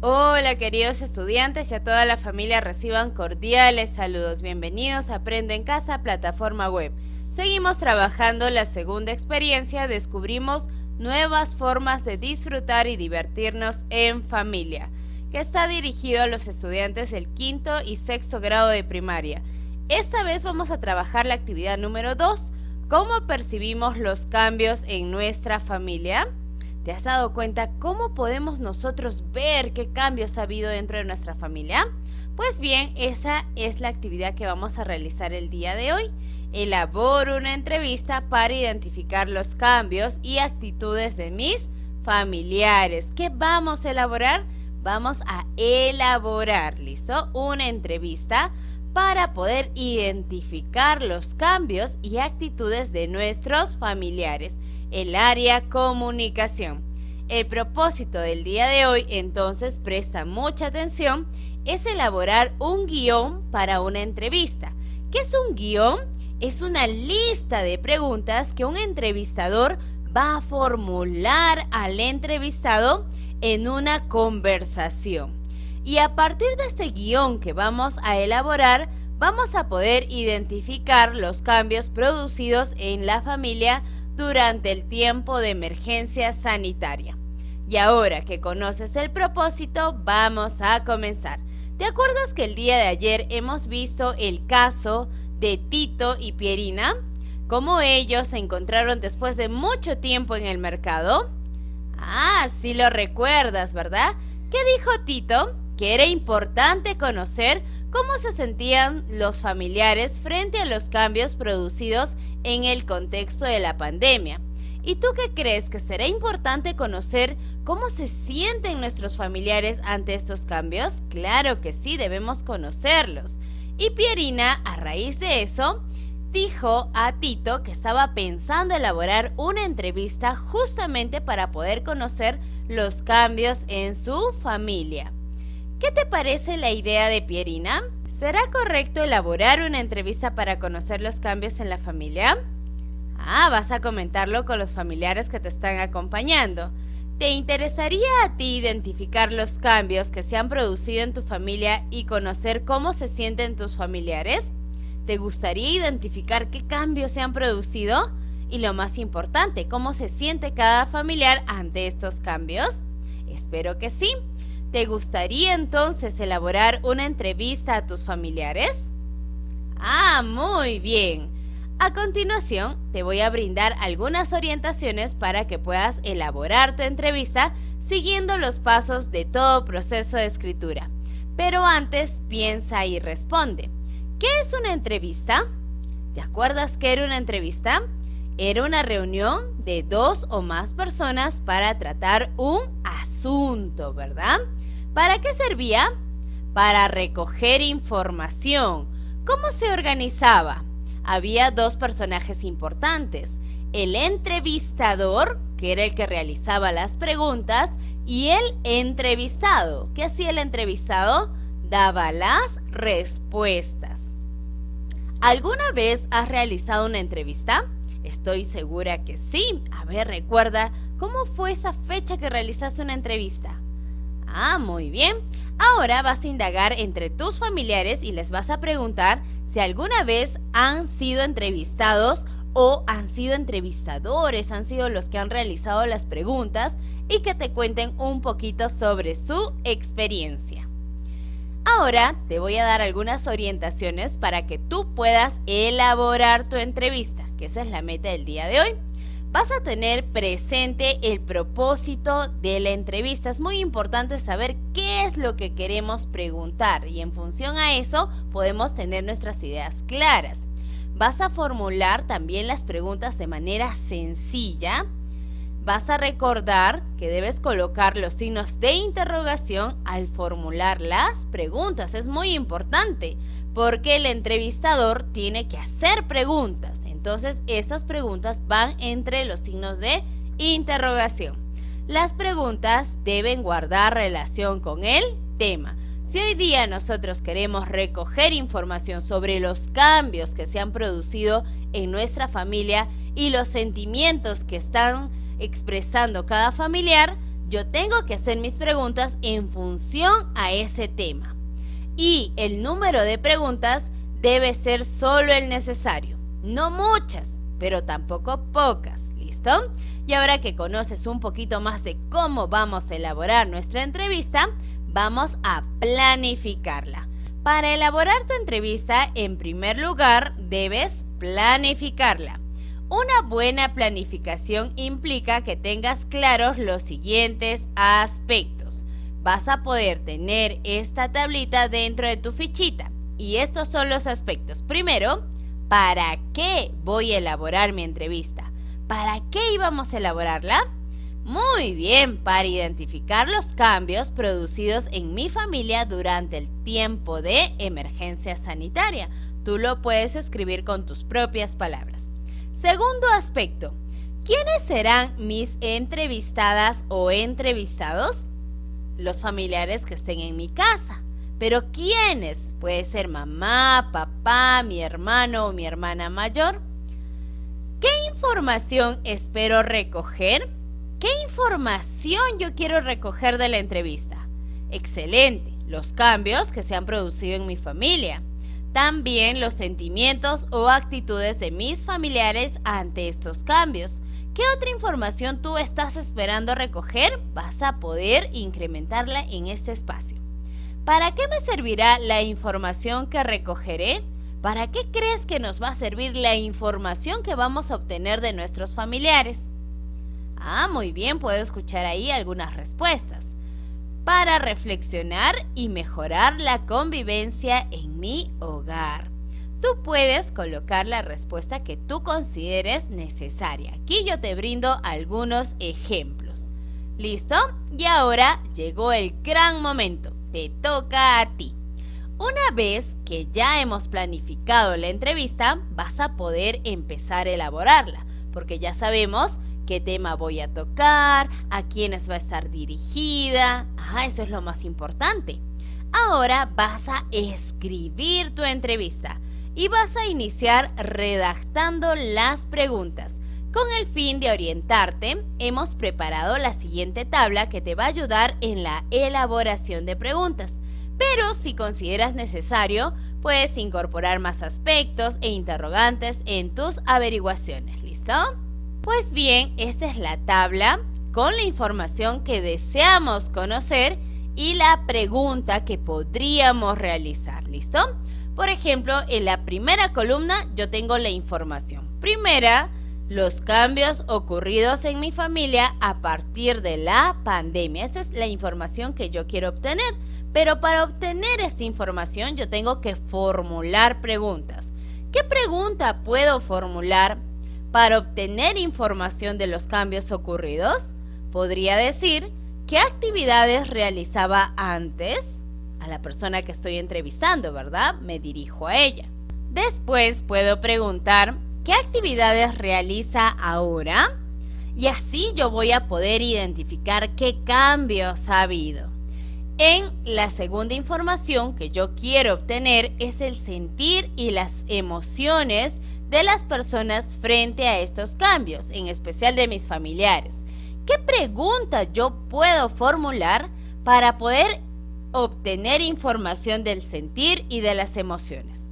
Hola queridos estudiantes y a toda la familia reciban cordiales saludos. Bienvenidos a Aprendo en Casa, plataforma web. Seguimos trabajando la segunda experiencia, descubrimos nuevas formas de disfrutar y divertirnos en familia, que está dirigido a los estudiantes del quinto y sexto grado de primaria. Esta vez vamos a trabajar la actividad número 2, ¿cómo percibimos los cambios en nuestra familia? ¿Te has dado cuenta cómo podemos nosotros ver qué cambios ha habido dentro de nuestra familia? Pues bien, esa es la actividad que vamos a realizar el día de hoy. Elaboro una entrevista para identificar los cambios y actitudes de mis familiares. ¿Qué vamos a elaborar? Vamos a elaborar, ¿listo? Una entrevista para poder identificar los cambios y actitudes de nuestros familiares. El área comunicación. El propósito del día de hoy, entonces presta mucha atención, es elaborar un guión para una entrevista. ¿Qué es un guión? Es una lista de preguntas que un entrevistador va a formular al entrevistado en una conversación. Y a partir de este guión que vamos a elaborar, vamos a poder identificar los cambios producidos en la familia durante el tiempo de emergencia sanitaria. Y ahora que conoces el propósito, vamos a comenzar. ¿Te acuerdas que el día de ayer hemos visto el caso de Tito y Pierina? ¿Cómo ellos se encontraron después de mucho tiempo en el mercado? Ah, sí lo recuerdas, ¿verdad? ¿Qué dijo Tito? Que era importante conocer cómo se sentían los familiares frente a los cambios producidos en el contexto de la pandemia. ¿Y tú qué crees? ¿Que será importante conocer cómo se sienten nuestros familiares ante estos cambios? Claro que sí, debemos conocerlos. Y Pierina, a raíz de eso, dijo a Tito que estaba pensando elaborar una entrevista justamente para poder conocer los cambios en su familia. ¿Qué te parece la idea de Pierina? ¿Será correcto elaborar una entrevista para conocer los cambios en la familia? Ah, vas a comentarlo con los familiares que te están acompañando. ¿Te interesaría a ti identificar los cambios que se han producido en tu familia y conocer cómo se sienten tus familiares? ¿Te gustaría identificar qué cambios se han producido? Y lo más importante, ¿cómo se siente cada familiar ante estos cambios? Espero que sí. ¿Te gustaría entonces elaborar una entrevista a tus familiares? Ah, muy bien. A continuación, te voy a brindar algunas orientaciones para que puedas elaborar tu entrevista siguiendo los pasos de todo proceso de escritura. Pero antes, piensa y responde. ¿Qué es una entrevista? ¿Te acuerdas qué era una entrevista? Era una reunión de 2 o más personas para tratar un asunto, ¿verdad? ¿Para qué servía? Para recoger información. ¿Cómo se organizaba? Había 2 personajes importantes, el entrevistador, que era el que realizaba las preguntas, y el entrevistado. ¿Qué hacía el entrevistado? Daba las respuestas. ¿Alguna vez has realizado una entrevista? Estoy segura que sí. A ver, recuerda, ¿cómo fue esa fecha que realizaste una entrevista? Ah, muy bien. Ahora vas a indagar entre tus familiares y les vas a preguntar si alguna vez han sido entrevistados o han sido entrevistadores, han sido los que han realizado las preguntas y que te cuenten un poquito sobre su experiencia. Ahora te voy a dar algunas orientaciones para que tú puedas elaborar tu entrevista, que esa es la meta del día de hoy. Vas a tener presente el propósito de la entrevista. Es muy importante saber qué es lo que queremos preguntar y en función a eso podemos tener nuestras ideas claras. Vas a formular también las preguntas de manera sencilla. Vas a recordar que debes colocar los signos de interrogación al formular las preguntas. Es muy importante porque el entrevistador tiene que hacer preguntas. Entonces, estas preguntas van entre los signos de interrogación. Las preguntas deben guardar relación con el tema. Si hoy día nosotros queremos recoger información sobre los cambios que se han producido en nuestra familia y los sentimientos que están expresando cada familiar, yo tengo que hacer mis preguntas en función a ese tema. Y el número de preguntas debe ser solo el necesario, no muchas, pero tampoco pocas, ¿listo? Y ahora que conoces un poquito más de cómo vamos a elaborar nuestra entrevista, vamos a planificarla. Para elaborar tu entrevista, en primer lugar, debes planificarla. Una buena planificación implica que tengas claros los siguientes aspectos. Vas a poder tener esta tablita dentro de tu fichita. Y estos son los aspectos. Primero, ¿para qué voy a elaborar mi entrevista? ¿Para qué íbamos a elaborarla? Muy bien, para identificar los cambios producidos en mi familia durante el tiempo de emergencia sanitaria. Tú lo puedes escribir con tus propias palabras. Segundo aspecto, ¿quiénes serán mis entrevistadas o entrevistados? Los familiares que estén en mi casa. ¿Pero quiénes? Puede ser mamá, papá, mi hermano o mi hermana mayor. ¿Qué información espero recoger? ¿Qué información yo quiero recoger de la entrevista? Excelente, los cambios que se han producido en mi familia. También los sentimientos o actitudes de mis familiares ante estos cambios. ¿Qué otra información tú estás esperando recoger? Vas a poder incrementarla en este espacio. ¿Para qué me servirá la información que recogeré? ¿Para qué crees que nos va a servir la información que vamos a obtener de nuestros familiares? Muy bien, puedo escuchar ahí algunas respuestas. Para reflexionar y mejorar la convivencia en mi hogar. Tú puedes colocar la respuesta que tú consideres necesaria. Aquí yo te brindo algunos ejemplos. ¿Listo? Y ahora llegó el gran momento. Te toca a ti. Una vez que ya hemos planificado la entrevista, vas a poder empezar a elaborarla, porque ya sabemos qué tema voy a tocar, a quiénes va a estar dirigida. Eso es lo más importante. Ahora vas a escribir tu entrevista y vas a iniciar redactando las preguntas. Con el fin de orientarte, hemos preparado la siguiente tabla que te va a ayudar en la elaboración de preguntas. Pero si consideras necesario, puedes incorporar más aspectos e interrogantes en tus averiguaciones. ¿Listo? Pues bien, esta es la tabla con la información que deseamos conocer y la pregunta que podríamos realizar. ¿Listo? Por ejemplo, en la primera columna yo tengo la información. Primera, los cambios ocurridos en mi familia a partir de la pandemia. Esta es la información que yo quiero obtener. Pero para obtener esta información yo tengo que formular preguntas. ¿Qué pregunta puedo formular para obtener información de los cambios ocurridos? Podría decir, ¿qué actividades realizaba antes? A la persona que estoy entrevistando, ¿verdad? Me dirijo a ella. Después puedo preguntar, ¿qué actividades realiza ahora? Y así yo voy a poder identificar qué cambios ha habido. En la segunda información que yo quiero obtener es el sentir y las emociones de las personas frente a estos cambios, en especial de mis familiares. ¿Qué pregunta yo puedo formular para poder obtener información del sentir y de las emociones?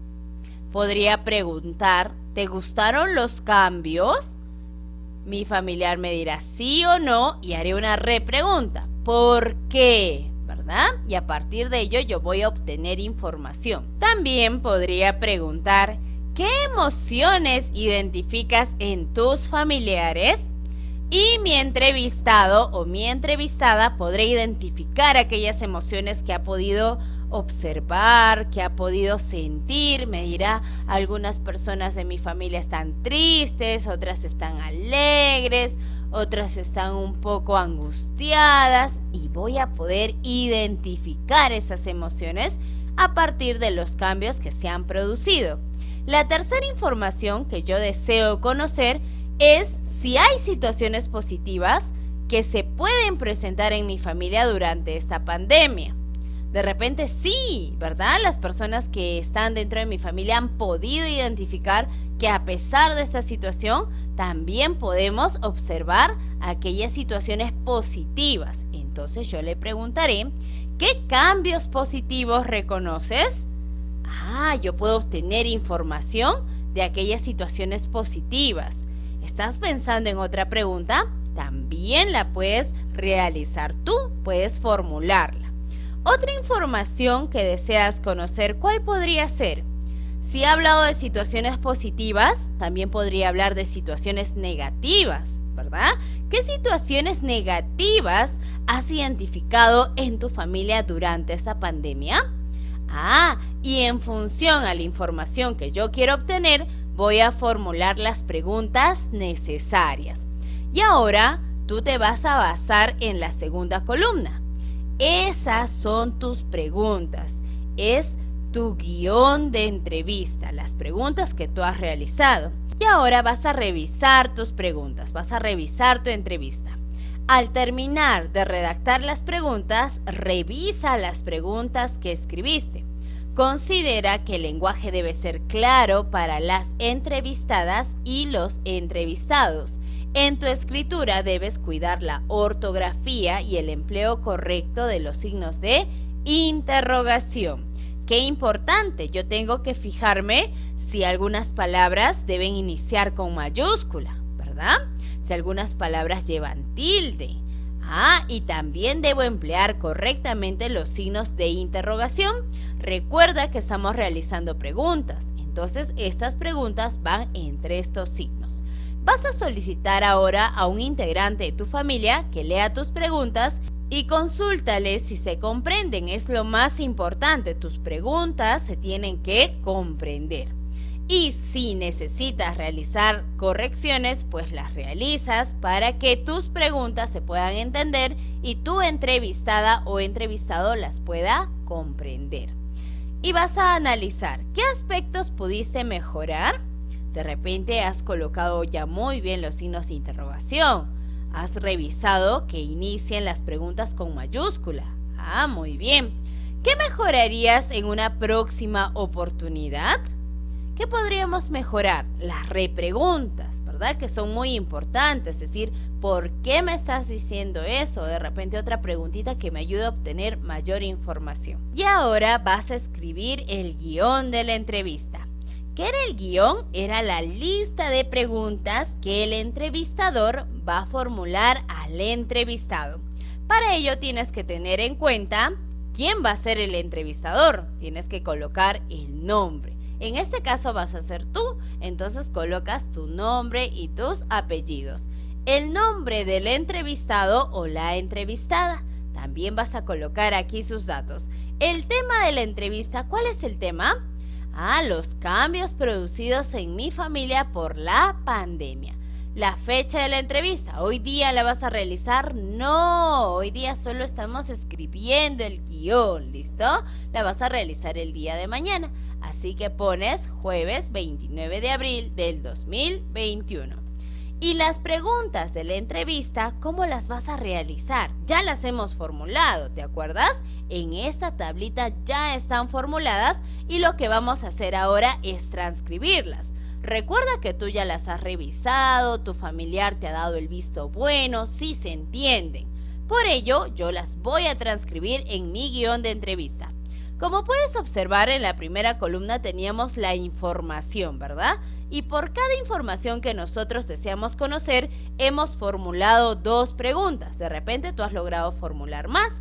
Podría preguntar, ¿te gustaron los cambios? Mi familiar me dirá sí o no y haré una repregunta. ¿Por qué? ¿Verdad? Y a partir de ello yo voy a obtener información. También podría preguntar, ¿qué emociones identificas en tus familiares? Y mi entrevistado o mi entrevistada podrá identificar aquellas emociones que ha podido observar, que ha podido sentir. Me dirá, algunas personas de mi familia están tristes, otras están alegres, otras están un poco angustiadas, y voy a poder identificar esas emociones a partir de los cambios que se han producido. La tercera información que yo deseo conocer es si hay situaciones positivas que se pueden presentar en mi familia durante esta pandemia. De repente sí, ¿verdad? Las personas que están dentro de mi familia han podido identificar que a pesar de esta situación, también podemos observar aquellas situaciones positivas entonces yo le preguntaré, ¿qué cambios positivos reconoces? Yo puedo obtener información de aquellas situaciones positivas. ¿Estás pensando en otra pregunta? También la puedes realizar tú, puedes formularla. Otra información que deseas conocer, ¿cuál podría ser? Si he hablado de situaciones positivas, también podría hablar de situaciones negativas, ¿verdad? ¿Qué situaciones negativas has identificado en tu familia durante esta pandemia? Y en función a la información que yo quiero obtener, voy a formular las preguntas necesarias. Y ahora tú te vas a basar en la segunda columna. Esas son tus preguntas. Es tu guión de entrevista, las preguntas que tú has realizado. Y ahora vas a revisar tus preguntas, vas a revisar tu entrevista. Al terminar de redactar las preguntas, revisa las preguntas que escribiste. Considera que el lenguaje debe ser claro para las entrevistadas y los entrevistados. En tu escritura debes cuidar la ortografía y el empleo correcto de los signos de interrogación. Qué importante, yo tengo que fijarme si algunas palabras deben iniciar con mayúscula, ¿verdad? Si algunas palabras llevan tilde. Y también debo emplear correctamente los signos de interrogación. Recuerda que estamos realizando preguntas, entonces estas preguntas van entre estos signos. Vas a solicitar ahora a un integrante de tu familia que lea tus preguntas y consúltale si se comprenden. Es lo más importante, tus preguntas se tienen que comprender. Y si necesitas realizar correcciones, pues las realizas para que tus preguntas se puedan entender y tu entrevistada o entrevistado las pueda comprender. Y vas a analizar qué aspectos pudiste mejorar. De repente has colocado ya muy bien los signos de interrogación. Has revisado que inicien las preguntas con mayúscula. Muy bien. ¿Qué mejorarías en una próxima oportunidad? ¿Qué podríamos mejorar? Las repreguntas, ¿verdad? Que son muy importantes, es decir, ¿por qué me estás diciendo eso? De repente otra preguntita que me ayude a obtener mayor información. Y ahora vas a escribir el guión de la entrevista. ¿Qué era el guión? Era la lista de preguntas que el entrevistador va a formular al entrevistado. Para ello tienes que tener en cuenta quién va a ser el entrevistador. Tienes que colocar el nombre. En este caso vas a ser tú, entonces colocas tu nombre y tus apellidos. El nombre del entrevistado o la entrevistada. También vas a colocar aquí sus datos. El tema de la entrevista, ¿cuál es el tema? Los cambios producidos en mi familia por la pandemia. La fecha de la entrevista, ¿hoy día la vas a realizar? No, hoy día solo estamos escribiendo el guión, ¿listo? La vas a realizar el día de mañana. Así que pones jueves 29 de abril del 2021. Y las preguntas de la entrevista, ¿cómo las vas a realizar? Ya las hemos formulado, ¿te acuerdas? En esta tablita ya están formuladas y lo que vamos a hacer ahora es transcribirlas. Recuerda que tú ya las has revisado, tu familiar te ha dado el visto bueno, sí se entienden. Por ello, yo las voy a transcribir en mi guión de entrevista. Como puedes observar, en la primera columna teníamos la información, ¿verdad? Y por cada información que nosotros deseamos conocer, hemos formulado 2 preguntas. De repente tú has logrado formular más.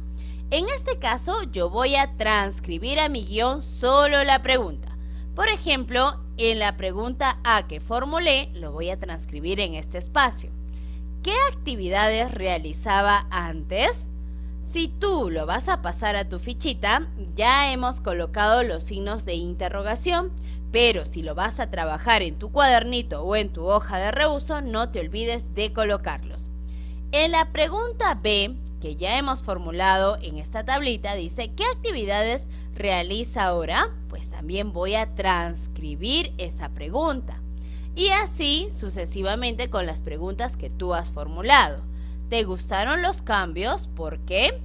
En este caso, yo voy a transcribir a mi guión solo la pregunta. Por ejemplo, en la pregunta A que formulé, lo voy a transcribir en este espacio. ¿Qué actividades realizaba antes? Si tú lo vas a pasar a tu fichita, ya hemos colocado los signos de interrogación, pero si lo vas a trabajar en tu cuadernito o en tu hoja de reuso, no te olvides de colocarlos. En la pregunta B, que ya hemos formulado en esta tablita, dice ¿qué actividades realiza ahora? Pues también voy a transcribir esa pregunta. Y así sucesivamente con las preguntas que tú has formulado. ¿Te gustaron los cambios? ¿Por qué?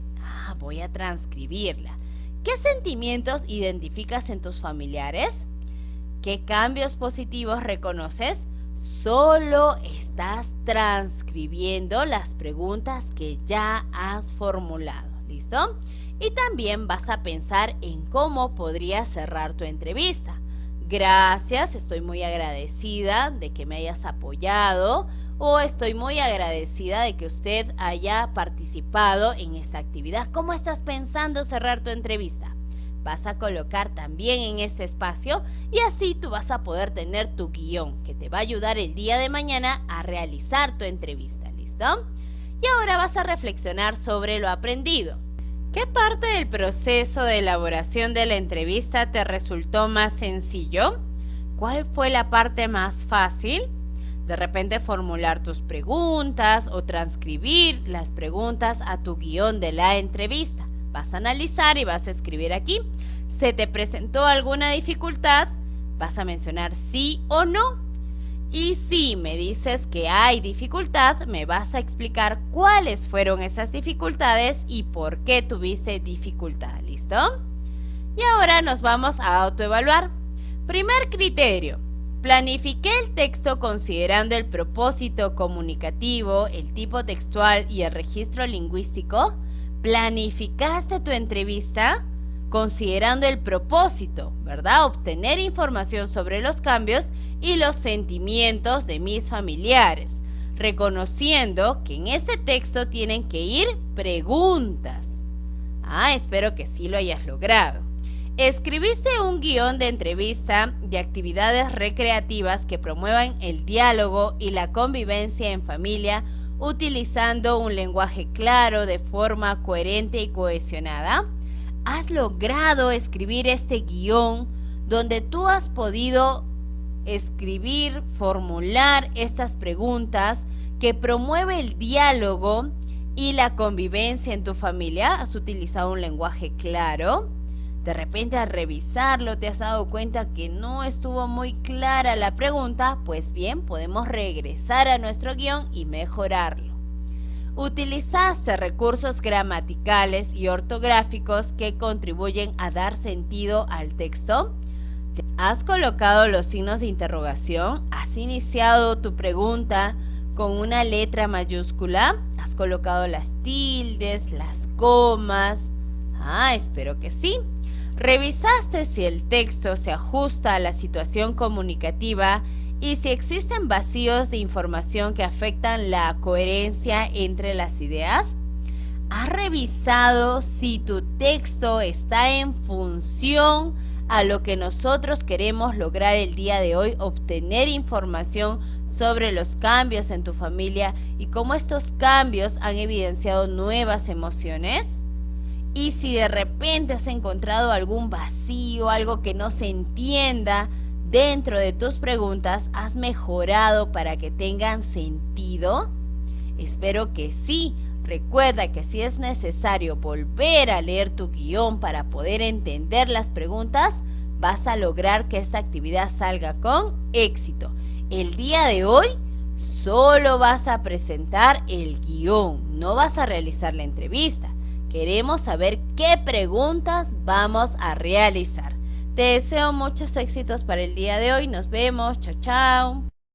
Voy a transcribirla. ¿Qué sentimientos identificas en tus familiares? ¿Qué cambios positivos reconoces? Solo estás transcribiendo las preguntas que ya has formulado, ¿listo? Y también vas a pensar en cómo podrías cerrar tu entrevista. Gracias, estoy muy agradecida de que me hayas apoyado, o estoy muy agradecida de que usted haya participado en esta actividad. ¿Cómo estás pensando cerrar tu entrevista? Vas a colocar también en este espacio y así tú vas a poder tener tu guión que te va a ayudar el día de mañana a realizar tu entrevista, ¿listo? Y ahora vas a reflexionar sobre lo aprendido. ¿Qué parte del proceso de elaboración de la entrevista te resultó más sencillo? ¿Cuál fue la parte más fácil? De repente formular tus preguntas o transcribir las preguntas a tu guión de la entrevista. Vas a analizar y vas a escribir aquí. ¿Se te presentó alguna dificultad? Vas a mencionar sí o no. Y si me dices que hay dificultad, me vas a explicar cuáles fueron esas dificultades y por qué tuviste dificultad. ¿Listo? Y ahora nos vamos a autoevaluar. Primer criterio. Planifiqué el texto considerando el propósito comunicativo, el tipo textual y el registro lingüístico. ¿Planificaste tu entrevista considerando el propósito, ¿verdad? Obtener información sobre los cambios y los sentimientos de mis familiares, reconociendo que en ese texto tienen que ir preguntas. Espero que sí lo hayas logrado. Escribiste un guión de entrevista de actividades recreativas que promuevan el diálogo y la convivencia en familia, utilizando un lenguaje claro de forma coherente y cohesionada. ¿Has logrado escribir este guión donde tú has podido escribir, formular estas preguntas que promueve el diálogo y la convivencia en tu familia? ¿Has utilizado un lenguaje claro? De repente al revisarlo te has dado cuenta que no estuvo muy clara la pregunta, pues bien, podemos regresar a nuestro guión y mejorarlo. ¿Utilizaste recursos gramaticales y ortográficos que contribuyen a dar sentido al texto? ¿Has colocado los signos de interrogación? ¿Has iniciado tu pregunta con una letra mayúscula? ¿Has colocado las tildes, las comas? Espero que sí. ¿Revisaste si el texto se ajusta a la situación comunicativa y si existen vacíos de información que afectan la coherencia entre las ideas? ¿Has revisado si tu texto está en función a lo que nosotros queremos lograr el día de hoy? Obtener información sobre los cambios en tu familia y cómo estos cambios han evidenciado nuevas emociones. Y si de repente has encontrado algún vacío, algo que no se entienda dentro de tus preguntas, ¿has mejorado para que tengan sentido? Espero que sí. Recuerda que si es necesario volver a leer tu guión para poder entender las preguntas, vas a lograr que esta actividad salga con éxito. El día de hoy solo vas a presentar el guión, no vas a realizar la entrevista. Queremos saber qué preguntas vamos a realizar. Te deseo muchos éxitos para el día de hoy. Nos vemos. Chao, chao.